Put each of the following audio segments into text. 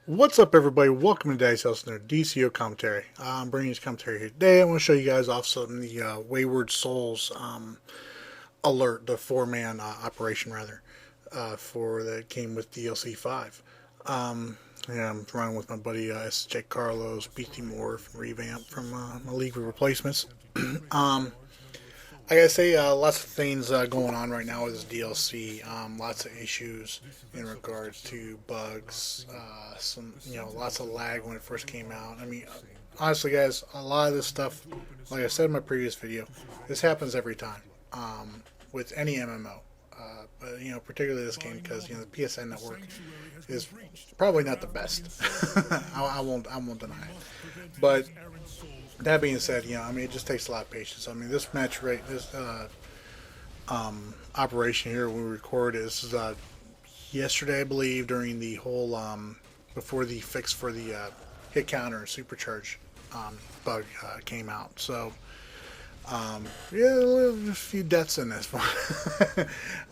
What's up, everybody? Welcome to Dice House and their DCUO commentary. I'm bringing you this commentary here today. I want to show you guys off some of the Wayward Souls alert, the four-man operation, rather, for that came with DLC 5. Yeah, I'm running with my buddy SJ Carlos, BT Morph, Revamp from my League of Replacements. I gotta say, lots of things going on right now with this DLC. Lots of issues in regards to bugs. Lots of lag when it first came out. I mean, honestly, guys, a lot of this stuff, like I said in my previous video, this happens every time with any MMO. But particularly this game because the PSN network is probably not the best. I won't deny it, but that being said, it just takes a lot of patience. I mean, this match rate, this operation here we record is yesterday, I believe, during the whole before the fix for the hit counter and supercharge bug came out. So a few deaths in this one.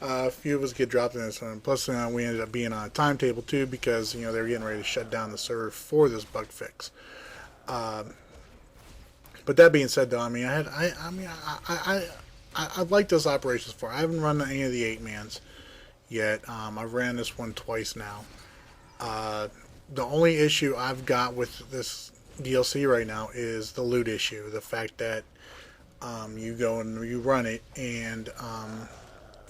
A few of us get dropped in this one. Plus, we ended up being on a timetable too because they were getting ready to shut down the server for this bug fix. But that being said, though, I mean, I've liked those operations before. I haven't run any of the 8-mans yet. I've ran this one twice now. The only issue I've got with this DLC right now is the loot issue. The fact that you go and you run it, and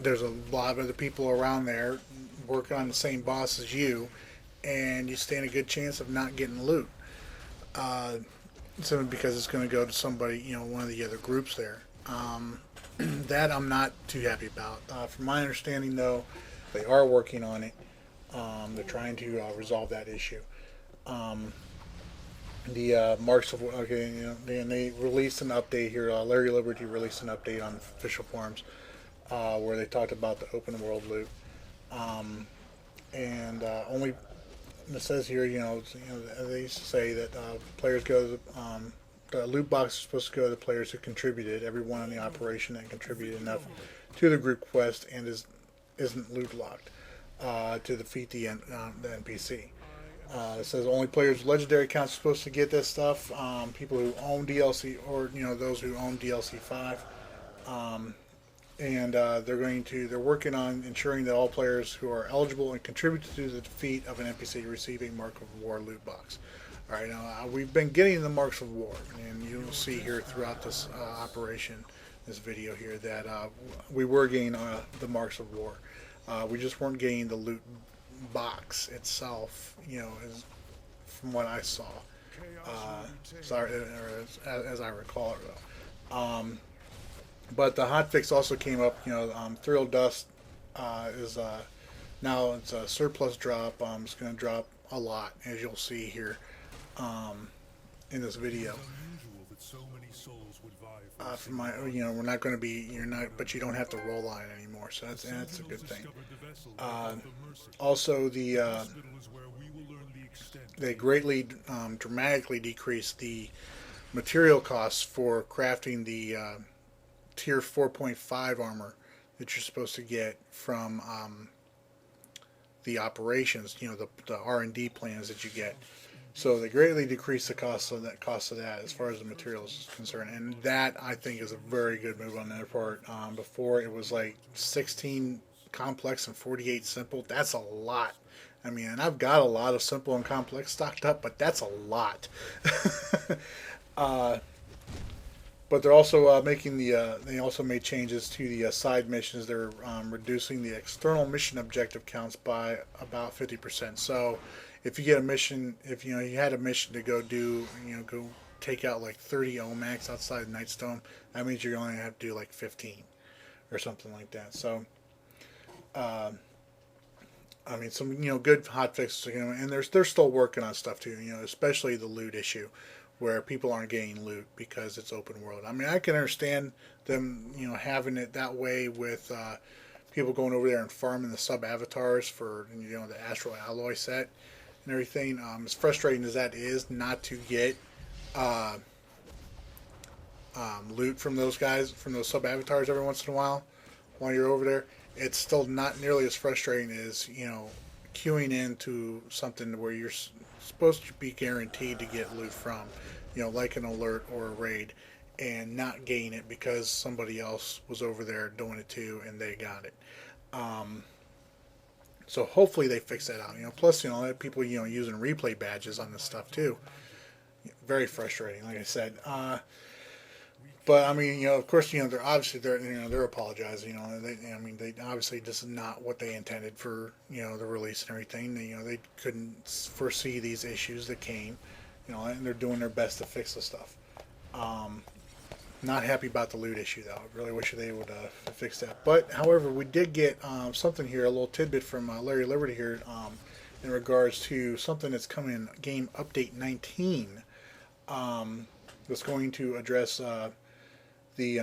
there's a lot of other people around there working on the same boss as you, and you stand a good chance of not getting loot. Simply because it's going to go to somebody, one of the other groups there. That I'm not too happy about. From my understanding, though, they are working on it. They're trying to resolve that issue. The marks of they released an update here. Larry Liberty released an update on official forums where they talked about the open world loot, and only. It says here, they used to say that players go to the loot box is supposed to go to the players who contributed, everyone in the operation that contributed enough to the group quest and isn't loot locked to defeat the NPC. It says only players with legendary accounts are supposed to get this stuff. People who own DLC or those who own DLC 5. And they're working on ensuring that all players who are eligible and contribute to the defeat of an NPC receive a Mark of War loot box. All right, now we've been getting the Marks of War, and you'll see here throughout this operation, this video here, that we were getting the Marks of War. We just weren't getting the loot box itself, from what I saw. As I recall it, though. But the hotfix also came up. Thrill Dust is now it's a surplus drop. It's going to drop a lot, as you'll see here in this video. From my, we're not going to be. You're not, but you don't have to roll on it anymore. So that's a good thing. Also, they greatly, dramatically decreased the material costs for crafting the tier 4.5 armor that you're supposed to get from the operations, the R&D plans that you get. So they greatly decrease the cost of that as far as the materials is concerned, and that I think is a very good move on their part. Before it was like 16 complex and 48 simple. That's a lot. I mean, and I've got a lot of simple and complex stocked up, but that's a lot. But they're also making they also made changes to the side missions. They're reducing the external mission objective counts by about 50%. So if you get a mission, if you had a mission to go do, go take out like 30 OMAX outside Nightstone, that means you're only going to have to do like 15 or something like that. So, some good hot fixes, and they're still working on stuff too. Especially the loot issue, where people aren't getting loot because it's open world. I mean, I can understand them, having it that way with people going over there and farming the sub avatars for the Astral Alloy set and everything. As frustrating as that is, not to get loot from those guys, from those sub avatars every once in a while you're over there, it's still not nearly as frustrating as queuing into something where you're supposed to be guaranteed to get loot from, like an alert or a raid, and not gain it because somebody else was over there doing it too and they got it. Um, so hopefully they fix that out. Plus, people using replay badges on this stuff too. Very frustrating, like I said. But I mean, of course, they're obviously they're apologizing. They obviously this is not what they intended for the release and everything. They couldn't foresee these issues that came, and they're doing their best to fix the stuff. Not happy about the loot issue though. I really wish they would fix that. But however, we did get something here, a little tidbit from Larry Liberty here, in regards to something that's coming in Game Update 19. That's going to address the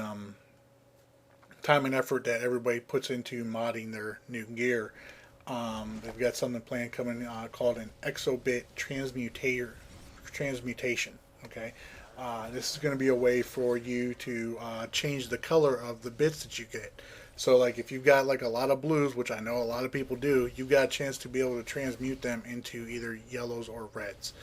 time and effort that everybody puts into modding their new gear. They've got something planned coming called an Exo Bit Transmutation. Okay, this is going to be a way for you to change the color of the bits that you get. So, like, if you've got like a lot of blues, which I know a lot of people do, you've got a chance to be able to transmute them into either yellows or reds.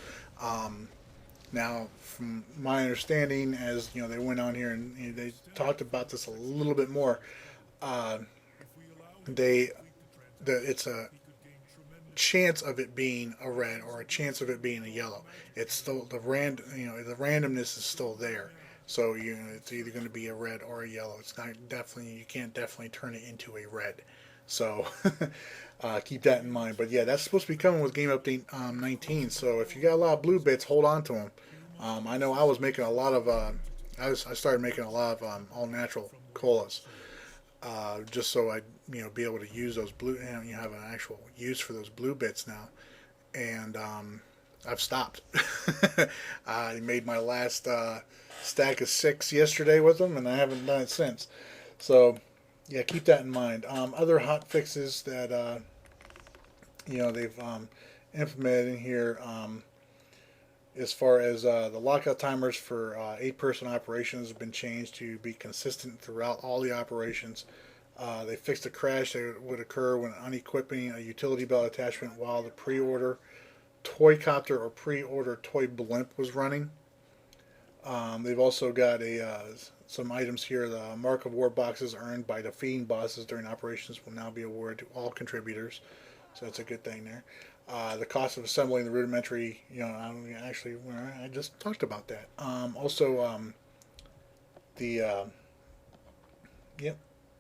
Now, from my understanding, as they went on here and they talked about this a little bit more, it's a chance of it being a red or a chance of it being a yellow. It's still the randomness is still there. So it's either going to be a red or a yellow. It's not definitely, you can't definitely turn it into a red. So keep that in mind. But yeah, that's supposed to be coming with Game Update 19. So if you got a lot of blue bits, hold on to them. I know I was making a lot of I started making a lot of all natural colas, just so I'd be able to use those blue, have an actual use for those blue bits now. And I've stopped. I made my last stack of 6 yesterday with them, and I haven't done it since. So yeah, keep that in mind. Other hot fixes that they've implemented in here, as far as the lockout timers for 8-person operations have been changed to be consistent throughout all the operations. They fixed a crash that would occur when unequipping a utility belt attachment while the pre-order toy copter or pre-order toy blimp was running. They've also got some items here. The Mark of War boxes earned by defeating bosses during operations will now be awarded to all contributors. So that's a good thing there. The cost of assembling the rudimentary, I just talked about that. I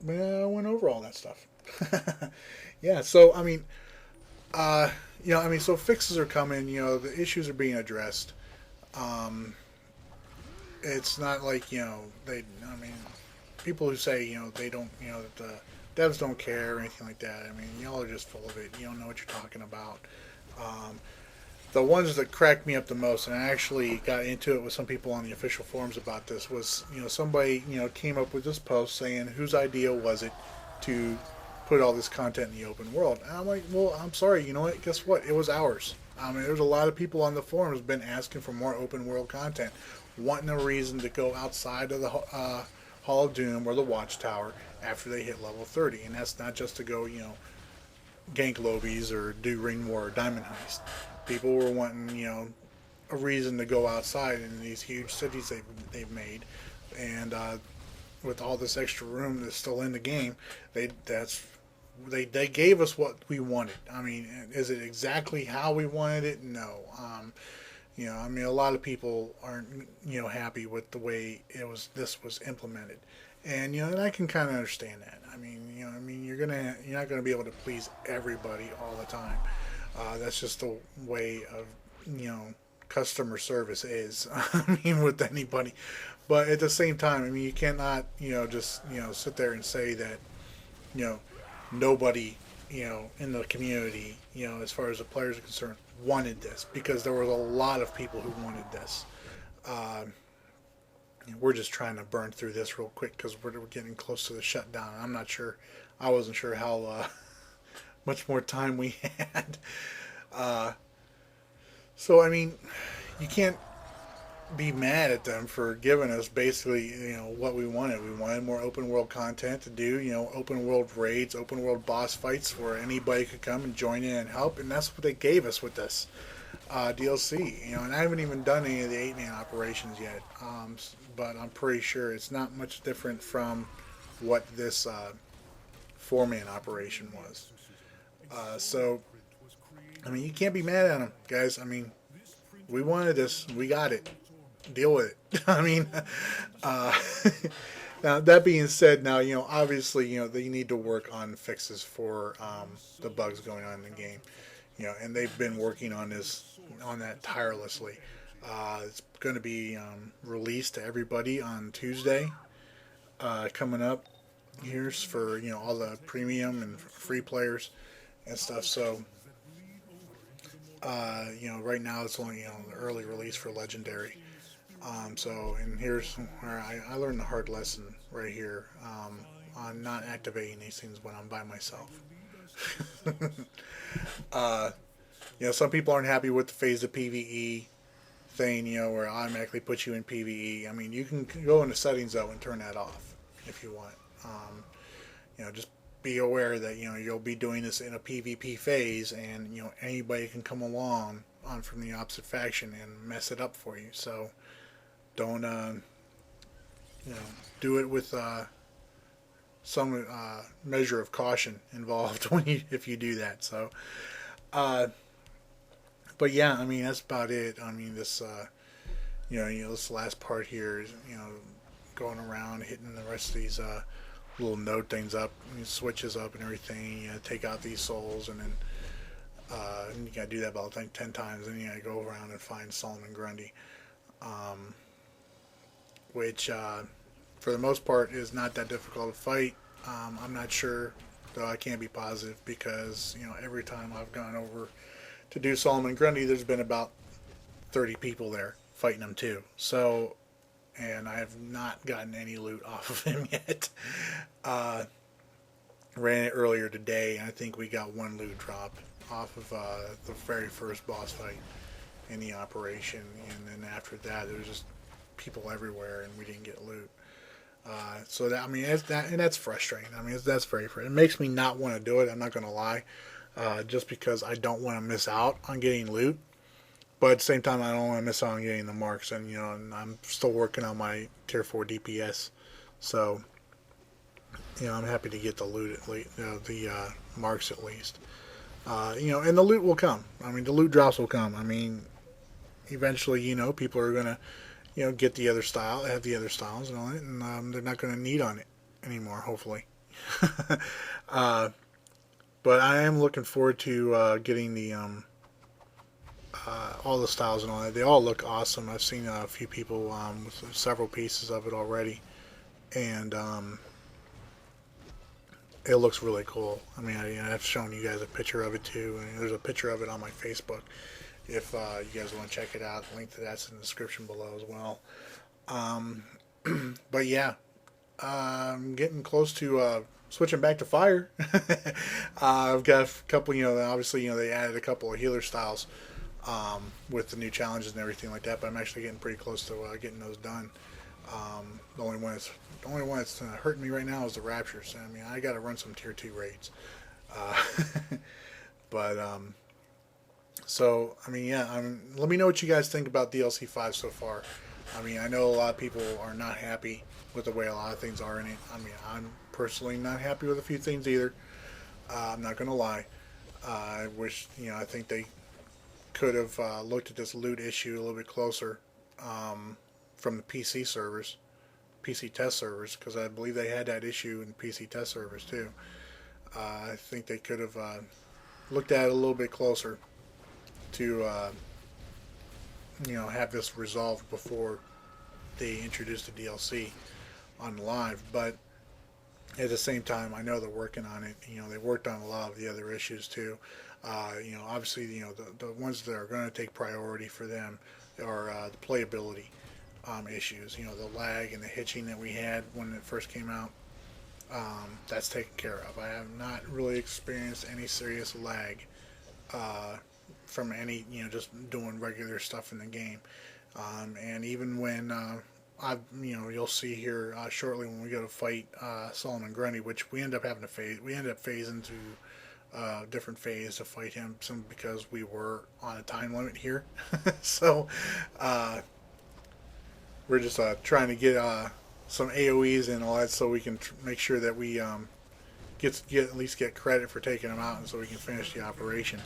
went over all that stuff. Yeah, so so fixes are coming. The issues are being addressed. It's not like people who say they don't that the devs don't care or anything like that. Y'all are just full of it. You don't know what you're talking about. The ones that cracked me up the most, and I actually got into it with some people on the official forums about this, was somebody came up with this post saying whose idea was it to put all this content in the open world. And I'm like, well, I'm sorry, what? Guess what? It was ours. There's a lot of people on the forums been asking for more open world content, wanting a reason to go outside of the Hall of Doom or the Watchtower after they hit level 30, and that's not just to go gank lobies or do ring war or diamond heist. People were wanting a reason to go outside in these huge cities they've made, and with all this extra room that's still in the game, they gave us what we wanted. Is it exactly how we wanted it? No. A lot of people aren't happy with the way this was implemented, and and I can kind of understand that. You're not gonna be able to please everybody all the time. That's just the way of customer service is. With anybody, but at the same time, you cannot just sit there and say that nobody in the community as far as the players are concerned wanted this, because there was a lot of people who wanted this. We're just trying to burn through this real quick because we're getting close to the shutdown. I wasn't sure how much more time we had. So you can't be mad at them for giving us basically, what we wanted. We wanted more open world content to do, open world raids, open world boss fights where anybody could come and join in and help, and that's what they gave us with this DLC. And I haven't even done any of the 8-man operations yet, but I'm pretty sure it's not much different from what this 4-man operation was. So, I mean, you can't be mad at them, guys. I mean, we wanted this, we got it. Deal with it. I mean, uh, now that being said, now obviously they need to work on fixes for the bugs going on in the game. And they've been working on that tirelessly. It's going to be released to everybody on Tuesday, coming up. Here's for all the premium and free players and stuff. So right now it's only the early release for Legendary. And here's where I learned the hard lesson right here on not activating these things when I'm by myself. Some people aren't happy with the phase of PvE thing, where it automatically puts you in PvE. I mean, you can go into settings though and turn that off if you want. Just be aware that you'll be doing this in a PvP phase, and anybody can come along from the opposite faction and mess it up for you. So don't do it with some measure of caution involved if you do that. So, but yeah, I mean that's about it. I mean this this last part here is going around hitting the rest of these little node things up, switches up and everything. Take out these souls, and then you gotta do that about 10 times. Then you gotta go around and find Solomon Grundy, which for the most part is not that difficult to fight. I'm not sure, though I can't be positive, because every time I've gone over to do Solomon Grundy, there's been about 30 people there fighting him too. So, and I have not gotten any loot off of him yet. Ran it earlier today, and I think we got one loot drop off of the very first boss fight in the operation, and then after that there was just people everywhere, and we didn't get loot. So that, I mean, that's frustrating. I mean, that's very frustrating. It makes me not want to do it. I'm not going to lie, just because I don't want to miss out on getting loot. But at the same time, I don't want to miss out on getting the marks, and and I'm still working on my tier 4 DPS, so I'm happy to get the loot at least, the marks at least. And the loot will come. I mean, the loot drops will come. I mean, eventually, people are gonna, get the other style, have the other styles and all that, and they're not gonna need on it anymore, hopefully. But I am looking forward to getting the all the styles and all that. They all look awesome. I've seen a few people with several pieces of it already, and it looks really cool. I mean, I've shown you guys a picture of it too, and there's a picture of it on my Facebook. If you guys want to check it out, the link to that's in the description below as well. But yeah, I'm getting close to switching back to fire. I've got a couple, obviously, they added a couple of healer styles with the new challenges and everything like that, but I'm actually getting pretty close to getting those done. The only one that's hurting me right now is the Raptures. I mean, I got to run some tier 2 raids. But so I mean, yeah. Let me know what you guys think about DLC 5 so far. I mean, I know a lot of people are not happy with the way a lot of things are in it. I mean, I'm personally not happy with a few things either. I'm not gonna lie. I wish, I think they could have looked at this loot issue a little bit closer from the PC servers, PC test servers, because I believe they had that issue in PC test servers too. I think they could have looked at it a little bit closer to have this resolved before they introduced the DLC on live. But at the same time, I know they're working on it. They worked on a lot of the other issues too. Obviously, the ones that are going to take priority for them are the playability issues. The lag and the hitching that we had when it first came out. That's taken care of. I have not really experienced any serious lag from any, just doing regular stuff in the game. And even when you'll see here shortly when we go to fight Solomon Grundy, which we end up having to phase. We end up phasing to different phase to fight him, some because we were on a time limit here. So we're just trying to get some AOE's and all that, so we can make sure that we get at least get credit for taking them out, and so we can finish the operation.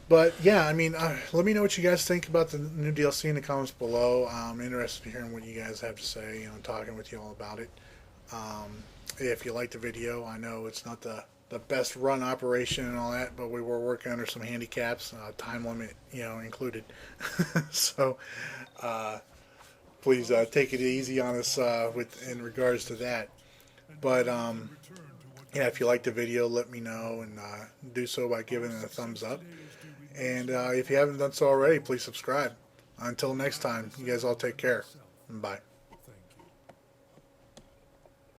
But yeah, I mean, let me know what you guys think about the new DLC in the comments below. I'm interested in hearing what you guys have to say, talking with you all about it. If you liked the video, I know it's not the best run operation and all that, but we were working under some handicaps, time limit, included. So please take it easy on us in regards to that. But yeah, if you liked the video, let me know, and do so by giving it a thumbs up. And if you haven't done so already, please subscribe. Until next time, you guys all take care. Bye.